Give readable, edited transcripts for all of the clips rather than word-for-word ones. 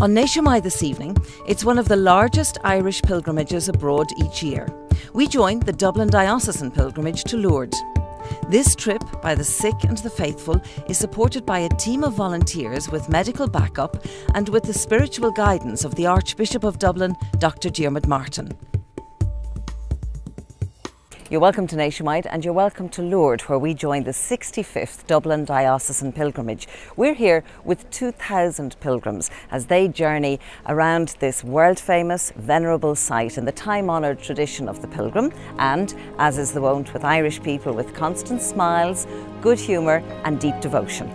On Nationwide this evening, it's one of the largest Irish pilgrimages abroad each year. We join the Dublin Diocesan pilgrimage to Lourdes. This trip by the sick and the faithful is supported by a team of volunteers with medical backup and with the spiritual guidance of the Archbishop of Dublin, Dr. Diarmuid Martin. You're welcome to Nationwide and you're welcome to Lourdes, where we join the 65th Dublin Diocesan pilgrimage. We're here with 2,000 pilgrims as they journey around this world-famous, venerable site in the time-honoured tradition of the pilgrim and, as is the wont with Irish people, with constant smiles, good humour and deep devotion.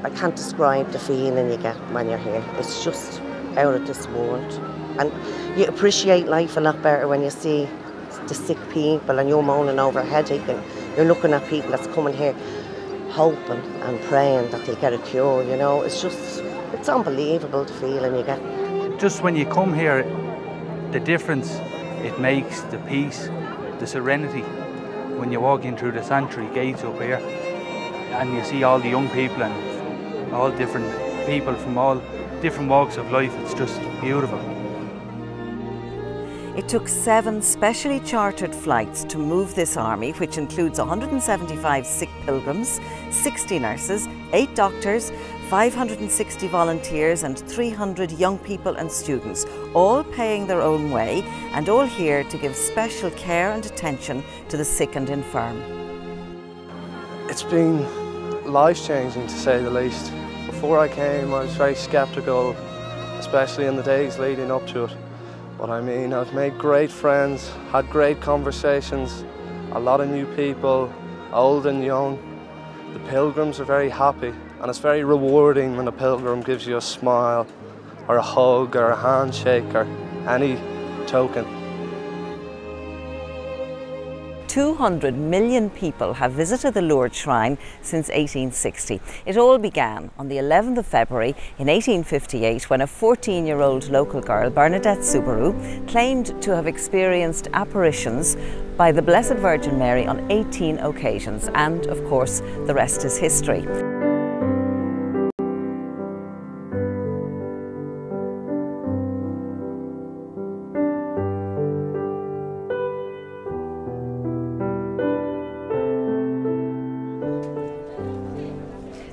I can't describe the feeling you get when you're here. It's just out of this world. And you appreciate life a lot better when you see the sick people and you're moaning over a headache and you're looking at people that's coming here hoping and praying that they get a cure, you know. It's unbelievable the feeling you get. Just when you come here, the difference it makes, the peace, the serenity, when you walk in through the sanctuary gates up here and you see all the young people and all different people from all different walks of life. It's just beautiful. It took 7 specially chartered flights to move this army, which includes 175 sick pilgrims, 60 nurses, 8 doctors, 560 volunteers and 300 young people and students, all paying their own way and all here to give special care and attention to the sick and infirm. It's been life-changing, to say the least. Before I came, I was very sceptical, especially in the days leading up to it. But I mean, I've made great friends, had great conversations, a lot of new people, old and young. The pilgrims are very happy, and it's very rewarding when a pilgrim gives you a smile, or a hug, or a handshake, or any token. 200 million people have visited the Lourdes Shrine since 1860. It all began on the 11th of February in 1858 when a 14-year-old local girl, Bernadette Subaru, claimed to have experienced apparitions by the Blessed Virgin Mary on 18 occasions, and of course the rest is history.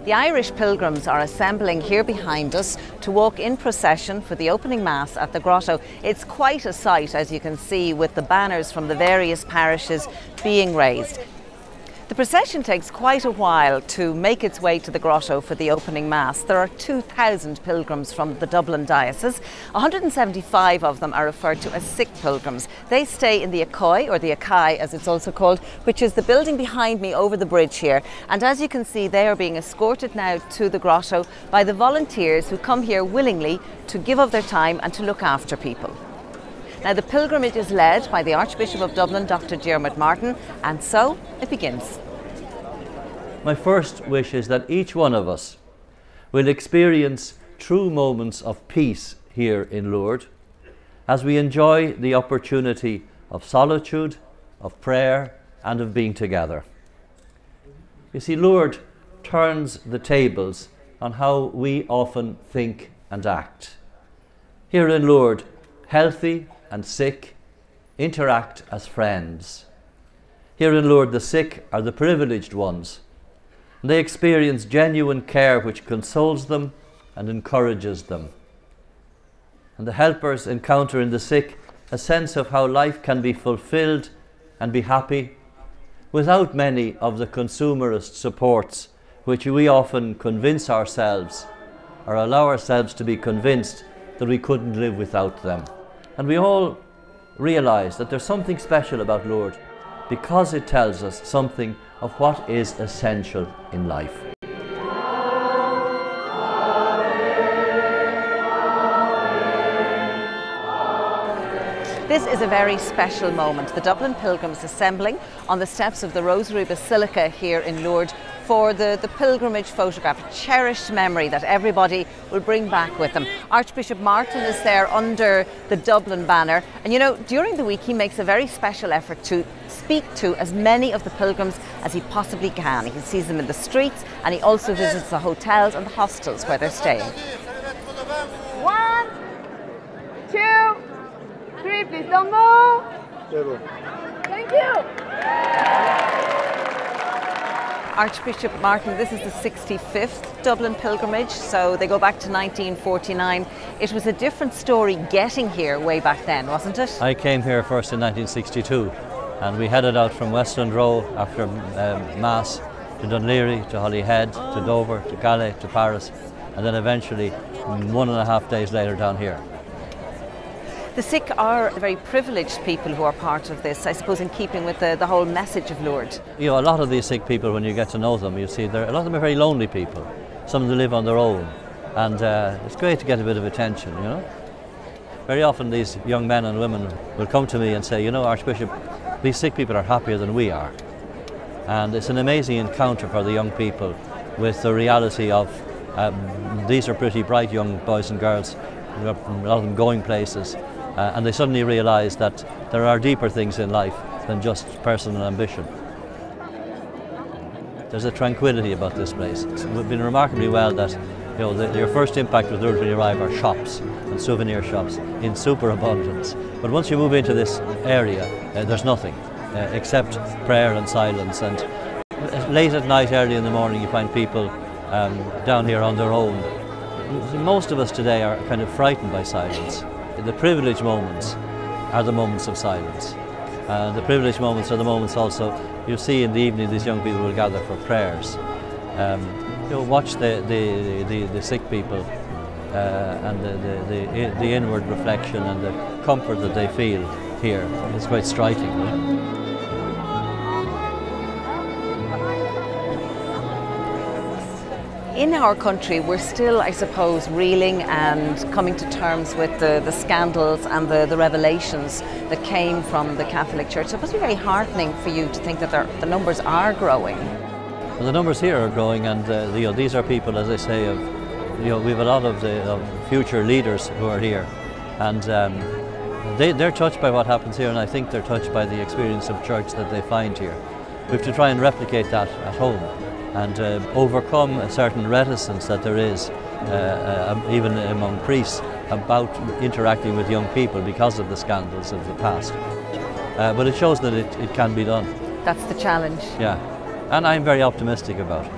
The Irish pilgrims are assembling here behind us to walk in procession for the opening Mass at the grotto. It's quite a sight, as you can see, with the banners from the various parishes being raised. The procession takes quite a while to make its way to the grotto for the opening Mass. There are 2,000 pilgrims from the Dublin Diocese. 175 of them are referred to as sick pilgrims. They stay in the Accoy, or the Acai as it's also called, which is the building behind me over the bridge here. And as you can see, they are being escorted now to the grotto by the volunteers who come here willingly to give of their time and to look after people. Now, the pilgrimage is led by the Archbishop of Dublin, Dr. Diarmuid Martin, and so it begins. My first wish is that each one of us will experience true moments of peace here in Lourdes as we enjoy the opportunity of solitude, of prayer and of being together. You see, Lourdes turns the tables on how we often think and act. Here in Lourdes, healthy and sick interact as friends. Here in Lourdes, the sick are the privileged ones. And they experience genuine care which consoles them and encourages them. And the helpers encounter in the sick a sense of how life can be fulfilled and be happy without many of the consumerist supports which we often convince ourselves or allow ourselves to be convinced that we couldn't live without them. And we all realise that there's something special about Lourdes because it tells us something of what is essential in life. This is a very special moment. The Dublin pilgrims assembling on the steps of the Rosary Basilica here in Lourdes for the pilgrimage photograph, a cherished memory that everybody will bring back with them. Archbishop Martin is there under the Dublin banner, and you know, during the week he makes a very special effort to speak to as many of the pilgrims as he possibly can. He sees them in the streets, and he also visits the hotels and the hostels where they're staying. 1, 2, 3, please don't move. Thank you. Archbishop Martin, this is the 65th Dublin pilgrimage, so they go back to 1949. It was a different story getting here way back then, wasn't it? I came here first in 1962, and we headed out from Westland Row after Mass to Dunleary, to Holyhead, to Dover, to Calais, to Paris, and then eventually 1.5 days later down here. The sick are very privileged people who are part of this, I suppose, in keeping with the whole message of Lourdes. You know, a lot of these sick people, when you get to know them, you see a lot of them are very lonely people. Some of them live on their own, and it's great to get a bit of attention, you know. Very often these young men and women will come to me and say, you know, Archbishop, these sick people are happier than we are. And it's an amazing encounter for the young people with the reality of these are pretty bright young boys and girls, a lot of them going places. And they suddenly realise that there are deeper things in life than just personal ambition. There's a tranquility about this place. We've been remarkably well that, you know, your first impact with Lourdes when you arrive are shops and souvenir shops in superabundance. But once you move into this area, there's nothing except prayer and silence. And late at night, early in the morning, you find people down here on their own. Most of us today are kind of frightened by silence. The privileged moments are the moments of silence. The privileged moments are the moments also, you see in the evening these young people will gather for prayers. You know, watch the sick people and the inward reflection and the comfort that they feel here. It's quite striking. Right? In our country, we're still, I suppose, reeling and coming to terms with the scandals and the revelations that came from the Catholic Church. So it must be very heartening for you to think that the numbers are growing. Well, the numbers here are growing, and you know, these are people, as I say, we have a lot of future leaders who are here, and they're touched by what happens here, and I think they're touched by the experience of church that they find here. We have to try and replicate that at home, and overcome a certain reticence that there is, even among priests, about interacting with young people because of the scandals of the past. But it shows that it can be done. That's the challenge. Yeah, and I'm very optimistic about it.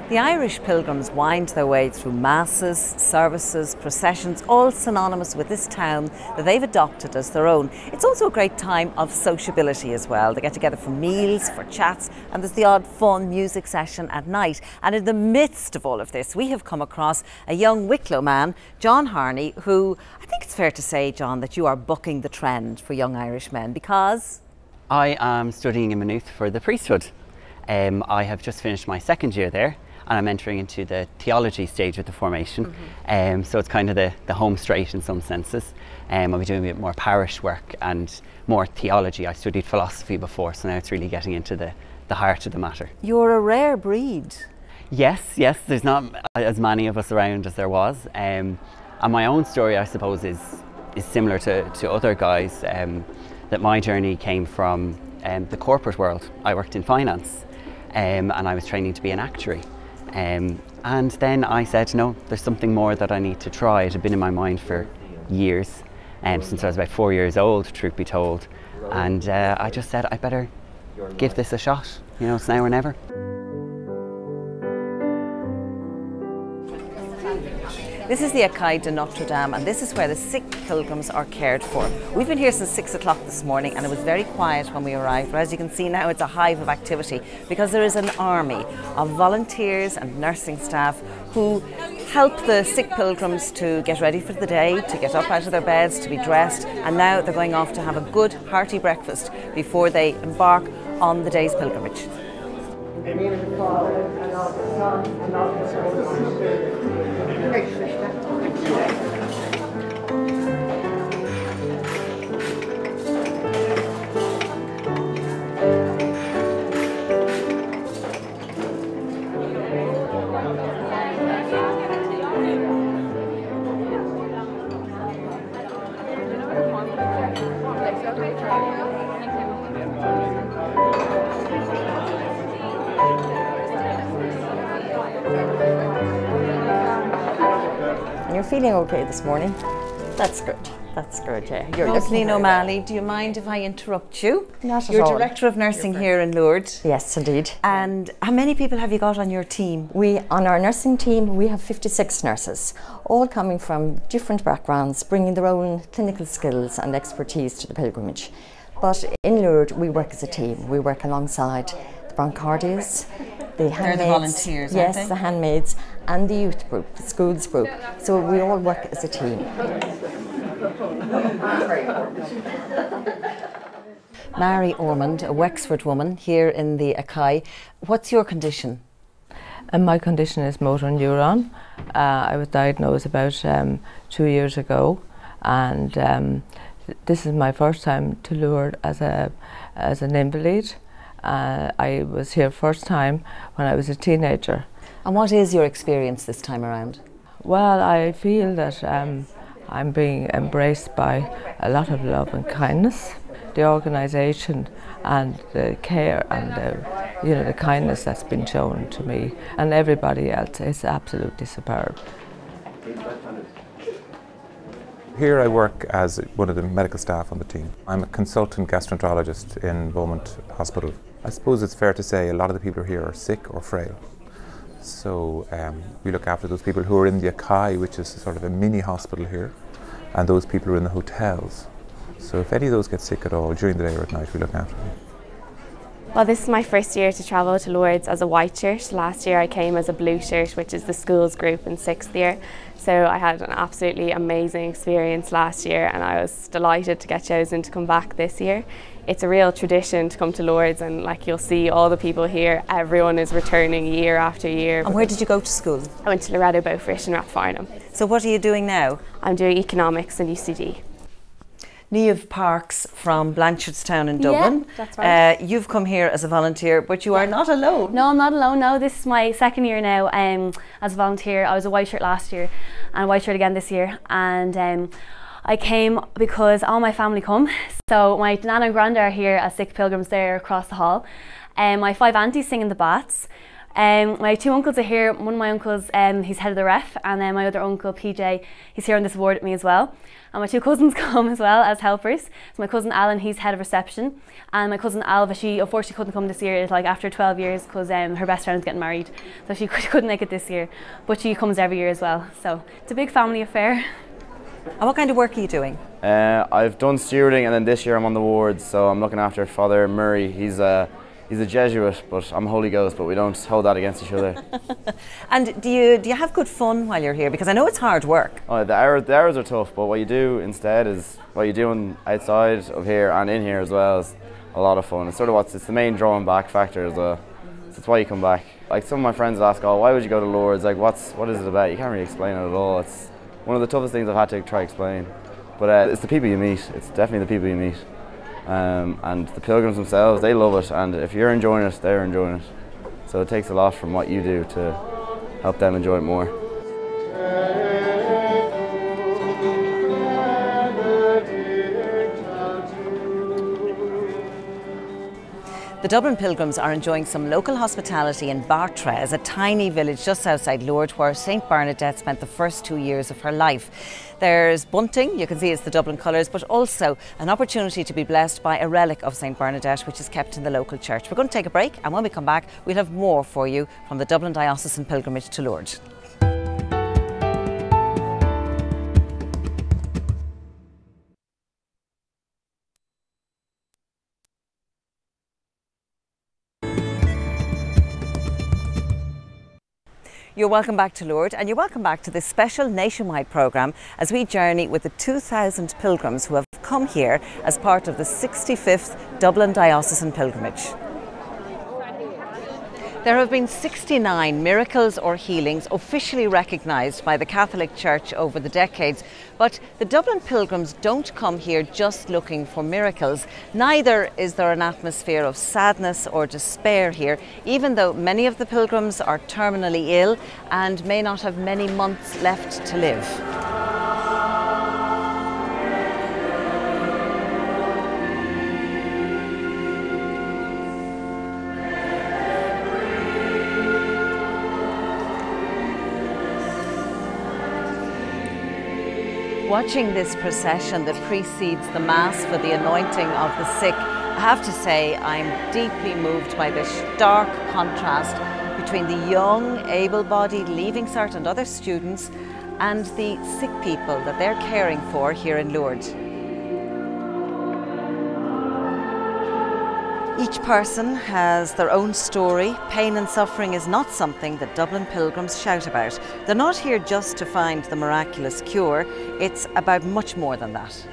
The Irish pilgrims wind their way through masses, services, processions, all synonymous with this town that they've adopted as their own. It's also a great time of sociability as well. They get together for meals, for chats, and there's the odd fun music session at night. And in the midst of all of this, we have come across a young Wicklow man, John Harney, who I think it's fair to say, John, that you are bucking the trend for young Irish men because... I am studying in Maynooth for the priesthood. I have just finished my second year there, and I'm entering into the theology stage of the formation. So it's kind of the home straight in some senses. I'll be doing a bit more parish work and more theology. I studied philosophy before, so now it's really getting into the heart of the matter. You're a rare breed. Yes, there's not as many of us around as there was. And my own story, I suppose, is similar to other guys, that my journey came from the corporate world. I worked in finance, and I was training to be an actuary. And then I said, no, there's something more that I need to try. It had been in my mind for years, since I was about 4 years old, truth be told. And I just said, I better give this a shot. You know, it's now or never. This is the Écaille de Notre Dame, and this is where the sick pilgrims are cared for. We've been here since 6 o'clock this morning, and it was very quiet when we arrived, but as you can see now it's a hive of activity because there is an army of volunteers and nursing staff who help the sick pilgrims to get ready for the day, to get up out of their beds, to be dressed, and now they're going off to have a good hearty breakfast before they embark on the day's pilgrimage. In the name of the Father, and of the Son, and of the Holy Spirit. you're feeling okay this morning. That's good. That's good, yeah. You're Rosaleen O'Malley, do you mind if I interrupt you? Not at You're all. Director of Nursing here in Lourdes. Yes, indeed. And how many people have you got on your team? On our nursing team, we have 56 nurses, all coming from different backgrounds, bringing their own clinical skills and expertise to the pilgrimage. But in Lourdes, we work as a team. We work alongside the broncardias, the handmaids. They're the volunteers, yes, aren't they? the handmaids, and the youth group, the schools group. So we all work as a team. Mary Ormond, a Wexford woman here in the Akai. What's your condition? And my condition is motor neuron. I was diagnosed about 2 years ago, and this is my first time to Lourdes as an invalid. I was here first time when I was a teenager. And what is your experience this time around? Well, I feel that I'm being embraced by a lot of love and kindness. The organisation and the care and the kindness that's been shown to me and everybody else is absolutely superb. Here I work as one of the medical staff on the team. I'm a consultant gastroenterologist in Beaumont Hospital. I suppose it's fair to say a lot of the people here are sick or frail. So we look after those people who are in the Akai, which is sort of a mini hospital here, and those people who are in the hotels. So if any of those get sick at all during the day or at night, we look after them. Well, this is my first year to travel to Lourdes as a white shirt. Last year I came as a blue shirt, which is the schools group in 6th year. So I had an absolutely amazing experience last year and I was delighted to get chosen to come back this year. It's a real tradition to come to Lourdes, and like you'll see all the people here, everyone is returning year after year. And where did you go to school? I went to Loreto Beaufort in Rathfarnham. So what are you doing now? I'm doing economics and UCD. Niamh Parks from Blanchardstown in Dublin. Yeah, that's right. You've come here as a volunteer, but you are not alone. No, I'm not alone. No, this is my second year now as a volunteer. I was a white shirt last year and a white shirt again this year. And I came because all my family come. So my nana and granda are here as sick pilgrims there across the hall. My 5 aunties sing in the bats. My 2 uncles are here. One of my uncles, he's head of the ref, and then my other uncle, PJ, he's here on this ward with me as well. And my 2 cousins come as well as helpers. So my cousin Alan, he's head of reception, and my cousin Alva, she unfortunately couldn't come this year. It's like after 12 years because her best friend's getting married, so she couldn't make it this year. But she comes every year as well. So it's a big family affair. And what kind of work are you doing? I've done stewarding, and then this year I'm on the wards, so I'm looking after Father Murray. He's a Jesuit, but I'm Holy Ghost, but we don't hold that against each other. And do you have good fun while you're here? Because I know it's hard work. Oh, the hours are tough, but what you do instead is what you're doing outside of here and in here as well is a lot of fun. It's sort of it's the main drawing back factor as well. So that's why you come back. Like some of my friends ask, oh, why would you go to Lourdes? Like, what is it about? You can't really explain it at all. It's one of the toughest things I've had to try to explain. But it's the people you meet. It's definitely the people you meet. And the pilgrims themselves, they love it, and if you're enjoying it, they're enjoying it. So it takes a lot from what you do to help them enjoy it more. The Dublin pilgrims are enjoying some local hospitality in Bartres, a tiny village just outside Lourdes where St Bernadette spent the first 2 years of her life. There's bunting, you can see it's the Dublin colours, but also an opportunity to be blessed by a relic of St Bernadette which is kept in the local church. We're going to take a break, and when we come back we'll have more for you from the Dublin Diocesan pilgrimage to Lourdes. You're welcome back to Lourdes, and you're welcome back to this special nationwide programme as we journey with the 2,000 pilgrims who have come here as part of the 65th Dublin Diocesan pilgrimage. There have been 69 miracles or healings officially recognised by the Catholic Church over the decades, but the Dublin pilgrims don't come here just looking for miracles. Neither is there an atmosphere of sadness or despair here, even though many of the pilgrims are terminally ill and may not have many months left to live. Watching this procession that precedes the Mass for the anointing of the sick, I have to say I'm deeply moved by the stark contrast between the young, able-bodied Leaving Cert and other students and the sick people that they're caring for here in Lourdes. Each person has their own story. Pain and suffering is not something that Dublin pilgrims shout about. They're not here just to find the miraculous cure. It's about much more than that.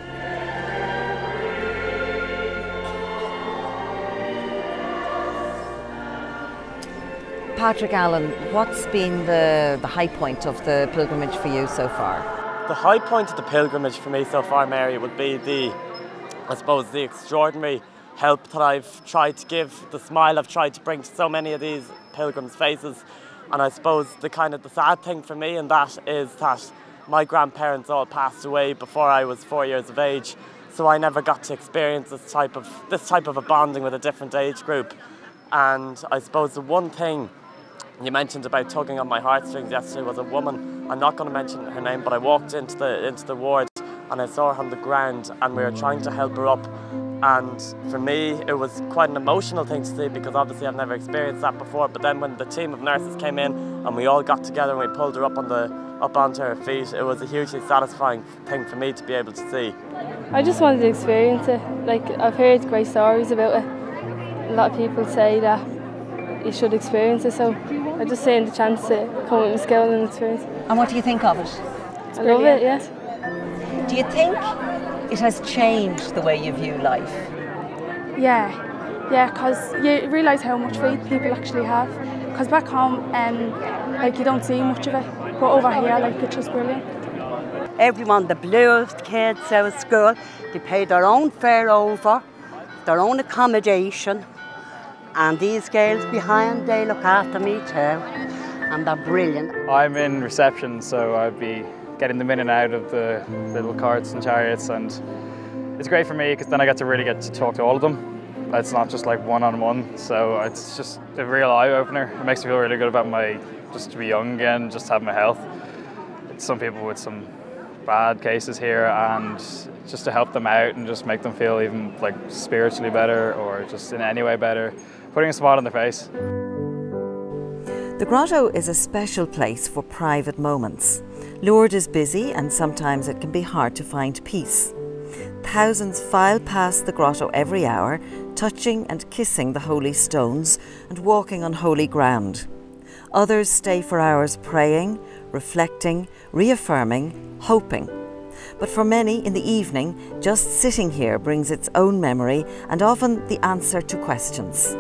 Patrick Allen, what's been the high point of the pilgrimage for you so far? The high point of the pilgrimage for me so far, Mary, would be the extraordinary help that I've tried to give, the smile I've tried to bring to so many of these pilgrims' faces. And I suppose the sad thing for me in that is that my grandparents all passed away before I was 4 years of age, so I never got to experience this type of a bonding with a different age group. And I suppose the one thing you mentioned about tugging on my heartstrings yesterday was a woman. I'm not going to mention her name, but I walked into the ward and I saw her on the ground and we were trying to help her up. And for me, it was quite an emotional thing to see because obviously I've never experienced that before. But then when the team of nurses came in and we all got together and we pulled her up onto her feet, it was a hugely satisfying thing for me to be able to see. I just wanted to experience it. Like, I've heard great stories about it. A lot of people say that you should experience it, so I just saying the chance to come with my school and experience it. And what do you think of it? I love it, yeah. Do you think it has changed the way you view life? Yeah, because you realise how much faith people actually have. Because back home, like, you don't see much of it, but over here, like, it's just brilliant. Everyone, the Blues, the kids out of school, they pay their own fare over, their own accommodation, and these girls behind, they look after me too, and they're brilliant. I'm in reception, so I'd be getting them in and out of the little carts and chariots, and it's great for me because then I get to talk to all of them. It's not just like one-on-one, so it's just a real eye-opener. It makes me feel really good about just to be young again, just to have my health. It's some people with some bad cases here, and just to help them out and just make them feel even like spiritually better or just in any way better, putting a smile on their face. The grotto is a special place for private moments. Lourdes is busy and sometimes it can be hard to find peace. Thousands file past the grotto every hour, touching and kissing the holy stones and walking on holy ground. Others stay for hours praying, reflecting, reaffirming, hoping. But for many in the evening, just sitting here brings its own memory and often the answer to questions.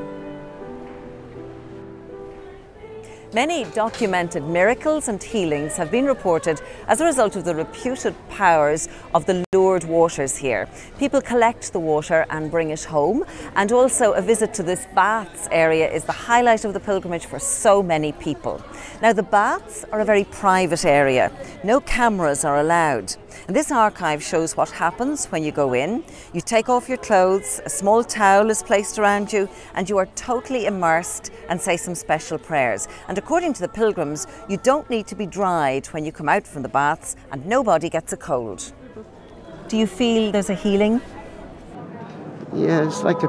Many documented miracles and healings have been reported as a result of the reputed powers of the Lourdes waters here. People collect the water and bring it home, and also a visit to this baths area is the highlight of the pilgrimage for so many people. Now, the baths are a very private area. No cameras are allowed. And this archive shows what happens when you go in. You take off your clothes, a small towel is placed around you, and you are totally immersed and say some special prayers. And according to the pilgrims, you don't need to be dried when you come out from the baths, and nobody gets a cold. Do you feel there's a healing? Yeah, it's like a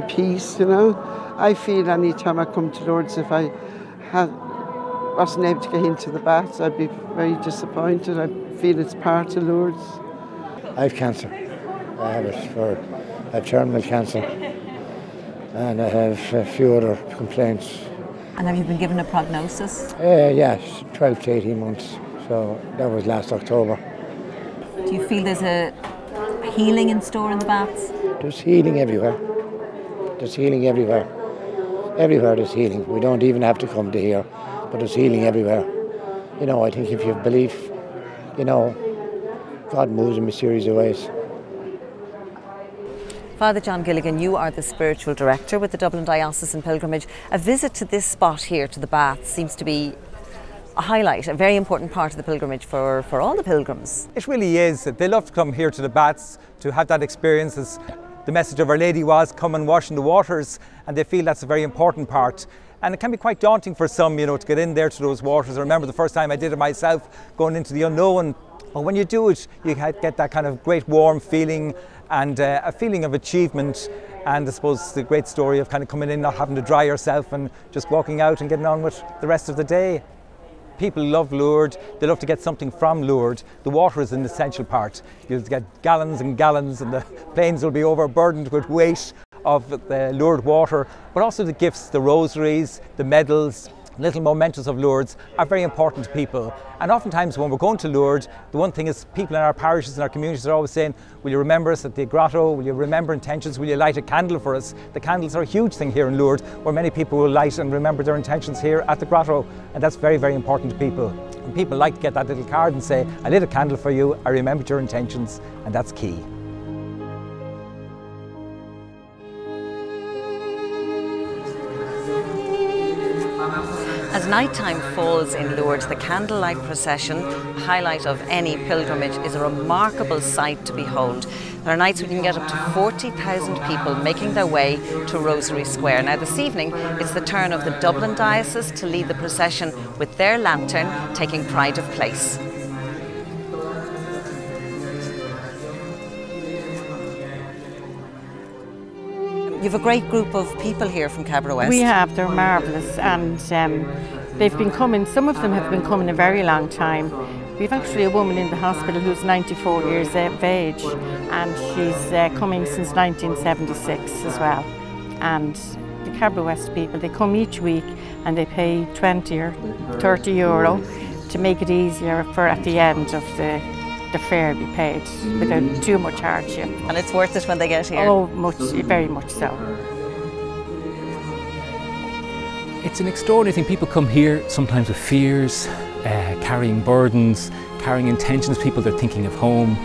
peace, you know. I feel any time I come to Lourdes, if I wasn't able to get into the baths, I'd be very disappointed. I feel it's part of Lourdes. I have cancer. I have terminal cancer, and I have a few other complaints. And have you been given a prognosis? Yes, 12 to 18 months. So that was last October. Do you feel there's a healing in store in the baths? There's healing everywhere. There's healing everywhere. Everywhere there's healing. We don't even have to come to here, but there's healing everywhere. You know, I think if you have belief, you know, God moves in mysterious ways. Father John Gilligan, you are the spiritual director with the Dublin Diocesan Pilgrimage. A visit to this spot here, to the baths, seems to be a highlight, a very important part of the pilgrimage for all the pilgrims. It really is. They love to come here to the baths to have that experience. As the message of Our Lady was, come and wash in the waters, and they feel that's a very important part. And it can be quite daunting for some, you know, to get in there to those waters. I remember the first time I did it myself, going into the unknown. But when you do it, you get that kind of great warm feeling and a feeling of achievement. And I suppose the great story of kind of coming in, not having to dry yourself and just walking out and getting on with the rest of the day. People love Lourdes, they love to get something from Lourdes. The water is an essential part. You'll get gallons and gallons and the planes will be overburdened with weight of the Lourdes water, but also the gifts, the rosaries, the medals, little mementos of Lourdes are very important to people. And oftentimes when we're going to Lourdes, the one thing is people in our parishes and our communities are always saying, will you remember us at the grotto? Will you remember intentions? Will you light a candle for us? The candles are a huge thing here in Lourdes, where many people will light and remember their intentions here at the grotto. And that's very, very important to people. And people like to get that little card and say, I lit a candle for you, I remembered your intentions, and that's key. As nighttime falls in Lourdes, the candlelight procession, highlight of any pilgrimage, is a remarkable sight to behold. There are nights when you can get up to 40,000 people making their way to Rosary Square. Now this evening, it's the turn of the Dublin Diocese to lead the procession with their lantern taking pride of place. You have a great group of people here from Cabra West. We have, they're marvellous, and they've been coming, some of them have been coming a very long time. We've actually a woman in the hospital who's 94 years of age, and she's coming since 1976 as well. And the Cabra West people, they come each week and they pay 20 or 30 euro to make it easier for at the end of the fare be paid without too much hardship. And it's worth it when they get here? Oh, very much so. It's an extraordinary thing. People come here sometimes with fears, carrying burdens, carrying intentions, people that are thinking of home,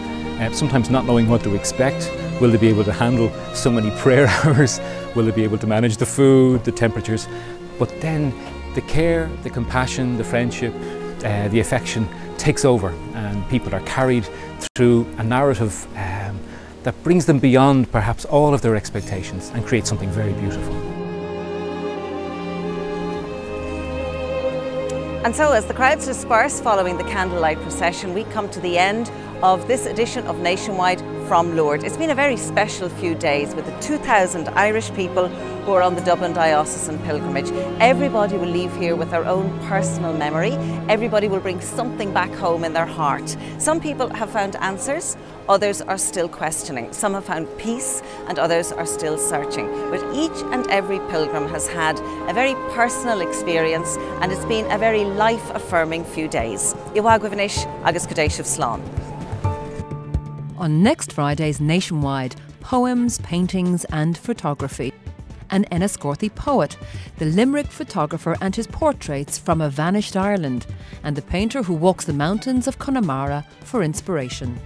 sometimes not knowing what to expect. Will they be able to handle so many prayer hours? Will they be able to manage the food, the temperatures? But then the care, the compassion, the friendship, the affection takes over, and people are carried through a narrative that brings them beyond perhaps all of their expectations and creates something very beautiful. And so as the crowds disperse following the candlelight procession, we come to the end of this edition of Nationwide from Lourdes. It's been a very special few days with the 2,000 Irish people who are on the Dublin Diocesan pilgrimage. Everybody will leave here with their own personal memory. Everybody will bring something back home in their heart. Some people have found answers, others are still questioning. Some have found peace and others are still searching. But each and every pilgrim has had a very personal experience, and it's been a very life-affirming few days. Iwa Gwivanish, agus Kadeshiv Slán. On next Friday's Nationwide, poems, paintings and photography. An Enniscorthy poet, the Limerick photographer and his portraits from a vanished Ireland, and the painter who walks the mountains of Connemara for inspiration.